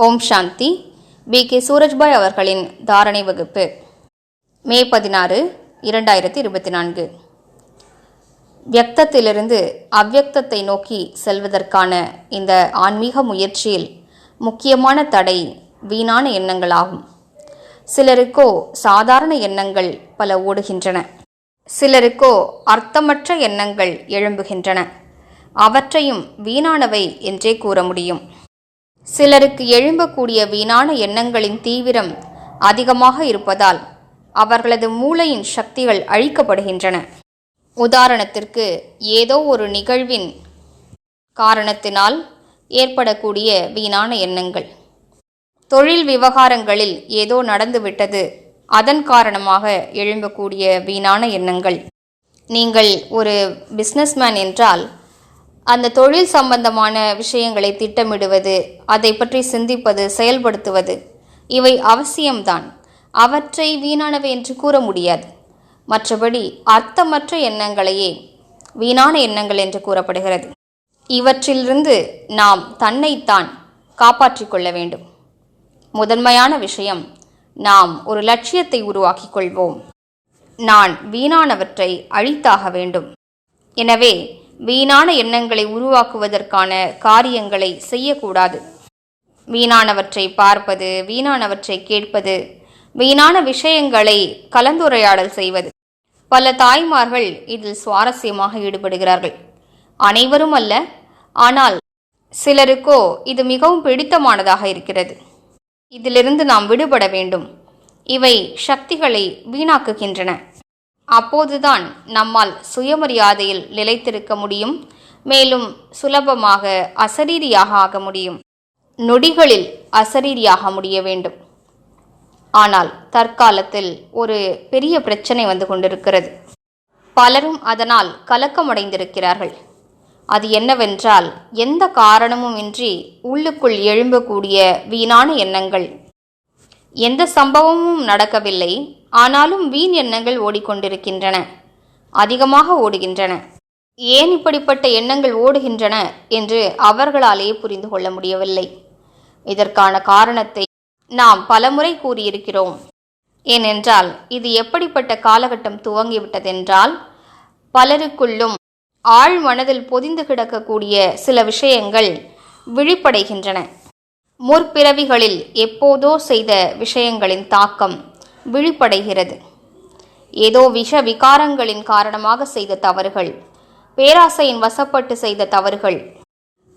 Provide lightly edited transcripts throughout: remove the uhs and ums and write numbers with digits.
ஓம் சாந்தி. B.K. Surajbhai அவர்களின் தாரணை வகுப்பு, மே 16, 2024. வியக்தத்திலிருந்து அவ்யக்தத்தை நோக்கி செல்வதற்கான இந்த ஆன்மீக முயற்சியில் முக்கியமான தடை வீணான எண்ணங்களாகும். சிலருக்கோ சாதாரண எண்ணங்கள் பல ஓடுகின்றன, சிலருக்கோ அர்த்தமற்ற எண்ணங்கள் எழும்புகின்றன. அவற்றையும் வீணானவை என்றே கூற முடியும். சிலருக்கு எழும்பக்கூடிய வீணான எண்ணங்களின் தீவிரம் அதிகமாக இருப்பதால் அவர்களது மூளையின் சக்திகள் அழிக்கப்படுகின்றன. உதாரணத்திற்கு, ஏதோ ஒரு நிகழ்வின் காரணத்தினால் ஏற்படக்கூடிய வீணான எண்ணங்கள், தொழில் விவகாரங்களில் ஏதோ நடந்துவிட்டது, அதன் காரணமாக எழும்பக்கூடிய வீணான எண்ணங்கள். நீங்கள் ஒரு பிஸ்னஸ்மேன் என்றால் அந்த தொழில் சம்பந்தமான விஷயங்களை திட்டமிடுவது, அதை பற்றி சிந்திப்பது, செயல்படுத்துவது இவை அவசியம்தான். அவற்றை வீணானவை என்று கூற முடியாது. மற்றபடி அர்த்தமற்ற எண்ணங்களையே வீணான எண்ணங்கள் என்று கூறப்படுகிறது. இவற்றிலிருந்து நாம் தன்னைத்தான் காப்பாற்றிக் கொள்ள வேண்டும். முதன்மையான விஷயம், நாம் ஒரு லட்சியத்தை உருவாக்கிக் கொள்வோம். நான் வீணானவற்றை அழித்தாக வேண்டும். எனவே வீணான எண்ணங்களை உருவாக்குவதற்கான காரியங்களை செய்யக்கூடாது. வீணானவற்றை பார்ப்பது, வீணானவற்றை கேட்பது, வீணான விஷயங்களை கலந்துரையாடல் செய்வது. பல தாய்மார்கள் இதில் சுவாரஸ்யமாக ஈடுபடுகிறார்கள். அனைவரும் அல்ல, ஆனால் சிலருக்கோ இது மிகவும் பிடித்தமானதாக இருக்கிறது. இதிலிருந்து நாம் விடுபட வேண்டும். இவை சக்திகளை வீணாக்குகின்றன. அப்போதுதான் நம்மால் சுயமரியாதையில் நிலைத்திருக்க முடியும். மேலும் சுலபமாக அசரீரியாக ஆக முடியும். நொடிகளில் அசரீரியாக முடிய வேண்டும். ஆனால் தற்காலத்தில் ஒரு பெரிய பிரச்சனை வந்து கொண்டிருக்கிறது. பலரும் அதனால் கலக்கமடைந்திருக்கிறார்கள். அது என்னவென்றால், எந்த காரணமும் இன்றி உள்ளுக்குள் எழும்பக்கூடிய வீணான எண்ணங்கள். எந்த சம்பவமும் நடக்கவில்லை, ஆனாலும் வீண் எண்ணங்கள் ஓடிக்கொண்டிருக்கின்றன, அதிகமாக ஓடுகின்றன. ஏன் இப்படிப்பட்ட எண்ணங்கள் ஓடுகின்றன என்று அவர்களாலேயே புரிந்து கொள்ள முடியவில்லை. இதற்கான காரணத்தை நாம் பலமுறை கூறியிருக்கிறோம். ஏனென்றால் இது எப்படிப்பட்ட காலகட்டம் துவங்கிவிட்டதென்றால், பலருக்குள்ளும் ஆழ் மனதில் பொதிந்து கிடக்கக்கூடிய சில விஷயங்கள் விழிப்படைகின்றன. முற்பிறவிகளில் எப்போதோ செய்த விஷயங்களின் தாக்கம் விழிப்படைகிறது. ஏதோ விஷ விகாரங்களின் காரணமாக செய்த தவறுகள், பேராசையின் வசப்பட்டு செய்த தவறுகள்.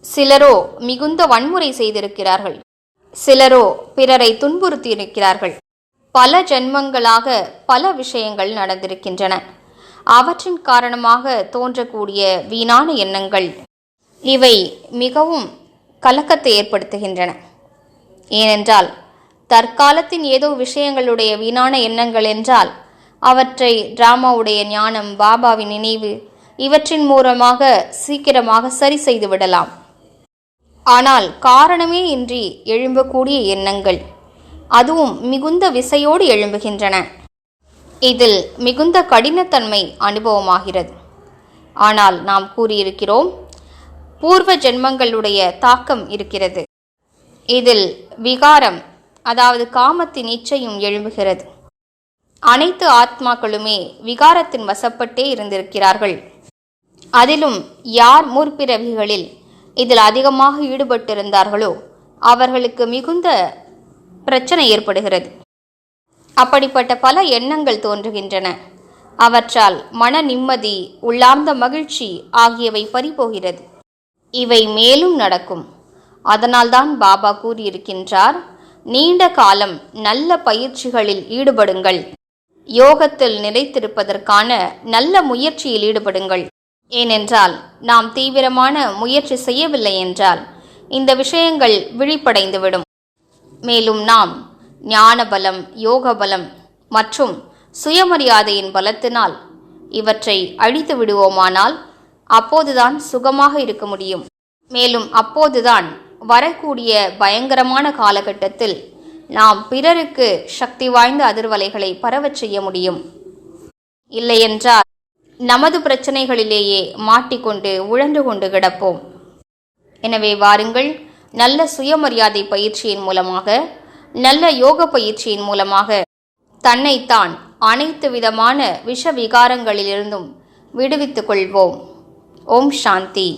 சிலரோ மிகுந்த வன்முறை செய்திருக்கிறார்கள், சிலரோ பிறரை துன்புறுத்தியிருக்கிறார்கள். பல ஜென்மங்களாக பல விஷயங்கள் நடந்திருக்கின்றன. அவற்றின் காரணமாக தோன்றக்கூடிய வீணான எண்ணங்கள் இவை மிகவும் கலக்கத்தை ஏற்படுத்துகின்றன. ஏனென்றால் தற்காலத்தின் ஏதோ விஷயங்களுடைய வீணான எண்ணங்கள் என்றால் அவற்றை டிராமாவுடைய ஞானம், பாபாவின் நினைவு இவற்றின் மூலமாக சீக்கிரமாக சரி செய்து விடலாம். ஆனால் காரணமே இன்றி எழும்பக்கூடிய எண்ணங்கள், அதுவும் மிகுந்த விசையோடு எழும்புகின்றன. இதில் மிகுந்த கடினத்தன்மை அனுபவமாகிறது. ஆனால் நாம் கூறியிருக்கிறோம், பூர்வ ஜென்மங்களுடைய தாக்கம் இருக்கிறது. இதில் விகாரம், அதாவது காமத்தின் இச்சையும் எழும்புகிறது. அனைத்து ஆத்மாக்களுமே விகாரத்தின் வசப்பட்டே இருந்திருக்கிறார்கள். அதிலும் யார் முற்பிறவிகளில் இதில் அதிகமாக ஈடுபட்டிருந்தார்களோ அவர்களுக்கு மிகுந்த பிரச்சனை ஏற்படுகிறது. அப்படிப்பட்ட பல எண்ணங்கள் தோன்றுகின்றன. அவற்றால் மன நிம்மதி, உள்ளார்ந்த மகிழ்ச்சி ஆகியவை பறிபோகிறது. இவை மேலும் நடக்கும். அதனால்தான் பாபா கூறியிருக்கின்றார், நீண்ட காலம் நல்ல பயிற்சிகளில் ஈடுபடுங்கள், யோகத்தில் நிலைத்திருப்பதற்கான நல்ல முயற்சியில் ஈடுபடுங்கள். ஏனென்றால் நாம் தீவிரமான முயற்சி செய்யவில்லை என்றால் இந்த விஷயங்கள் விழிப்படைந்துவிடும். மேலும் நாம் ஞான பலம், யோக பலம் மற்றும் சுயமரியாதையின் பலத்தினால் இவற்றை அழித்து விடுவோமானால் அப்போதுதான் சுகமாக இருக்க முடியும். மேலும் அப்போதுதான் வரக்கூடிய பயங்கரமான காலகட்டத்தில் நாம் பிறருக்கு சக்தி வாய்ந்த அதிர்வலைகளை பரவச் செய்ய முடியும். இல்லையென்றால் நமது பிரச்சனைகளிலேயே மாட்டிக்கொண்டு உழன்று கொண்டு கிடப்போம். எனவே வாருங்கள், நல்ல சுயமரியாதை பயிற்சியின் மூலமாக, நல்ல யோக பயிற்சியின் மூலமாக தன்னைத்தான் அனைத்து விதமான விஷ விகாரங்களிலிருந்தும் விடுவித்துக் கொள்வோம். ஓம் சாந்தி.